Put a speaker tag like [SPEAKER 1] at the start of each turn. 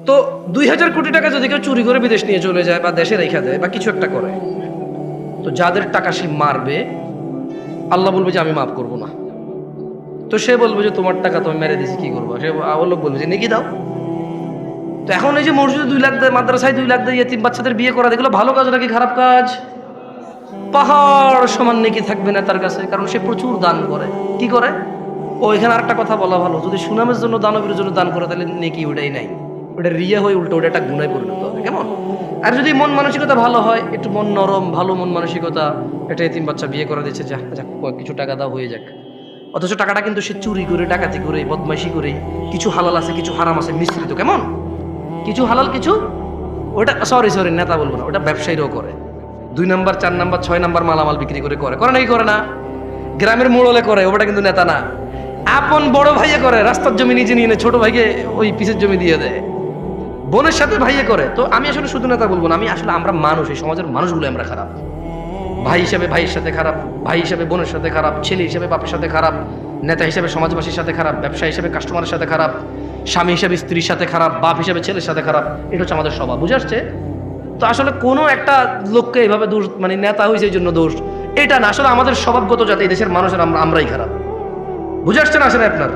[SPEAKER 1] তো 2000 কোটি টাকা যদি কেউ চুরি করে বিদেশ নিয়ে চলে যায় বা দেশে রেখা দেয় বা কিছু একটা করে, তো যাদের টাকা সে মারবে আল্লাহ বলবে যে আমি মাফ করবো না। তো সে বলবে যে তোমার টাকা তুমি মেরে দিয়েছি, কি করবো? সে আবার লোক বলবে যে নেকি দাও। তো এখন এই যে মসজিদে 2 লাখ দেয়, মাদ্রাসায় 2 লাখ দেয়, এতিম বাচ্চাদের বিয়ে করা, এগুলো ভালো কাজ নাকি খারাপ কাজ? পাহাড় সমান নেকি থাকবে না তার কাছে, কারণ সে প্রচুর দান করে। কি করে? ও এখানে আরেকটা কথা বলা ভালো, যদি সুনামের জন্য দানবীর জন্য দান করে তাহলে নেকি ওটাই নাই, ওটা রিয়া হয়ে উল্টো ওটা একটা গুনায় পরিণত হবে। কেমন? আর যদি মন মানসিকতা ভালো হয়, একটু মন নরম, ভালো মন মানসিকতা, একটা এতিম বাচ্চা বিয়ে করে দিচ্ছে, যা যা কিছু টাকা দাও হয়ে যাক। অথচ টাকাটা কিন্তু সে চুরি করে, ডাকাতি করে, বদমাইশি করে, কিছু হালাল আছে কিছু হারাম আছে মিশ্রিত। কেমন? কিছু হালাল কিছু, ওটা সরি নেতা বলবো না, ওটা ব্যবসায়ীরাও করে। 2 নাম্বার 4 নাম্বার 6 নাম্বার মালামাল বিক্রি করে করে নাকি করে না? গ্রামের মোড়লে করে, ওটা কিন্তু নেতা না। আপন বড় ভাইয়ে করে, রাস্তার জমি নিজে নিয়ে ছোট ভাইকে ওই পিসের জমি দিয়ে দেয়। বোনের সাথে ভাইয়ে করে। তো আমি আসলে শুধু নেতা বলবো না, আমি আসলে আমরা মানুষ, এই সমাজের মানুষগুলো আমরা খারাপ। ভাই হিসাবে ভাইয়ের সাথে খারাপ, ভাই হিসাবে বোনের সাথে খারাপ, ছেলে হিসাবে বাপের সাথে খারাপ, নেতা হিসাবে সমাজবাসীর সাথে খারাপ, ব্যবসা হিসাবে কাস্টমারের সাথে খারাপ, স্বামী হিসাবে স্ত্রীর সাথে খারাপ, বাপ হিসাবে ছেলের সাথে খারাপ। এটা হচ্ছে আমাদের স্বভাব। বুঝে আসছে? তো আসলে কোনো একটা লোককে এইভাবে দোষ, মানে নেতা হয়েছে এই জন্য দোষ, এটা না। আসলে আমাদের স্বভাবগত যাতে এই দেশের মানুষের আমরাই খারাপ। বুঝে আসছে না আসলে আপনার?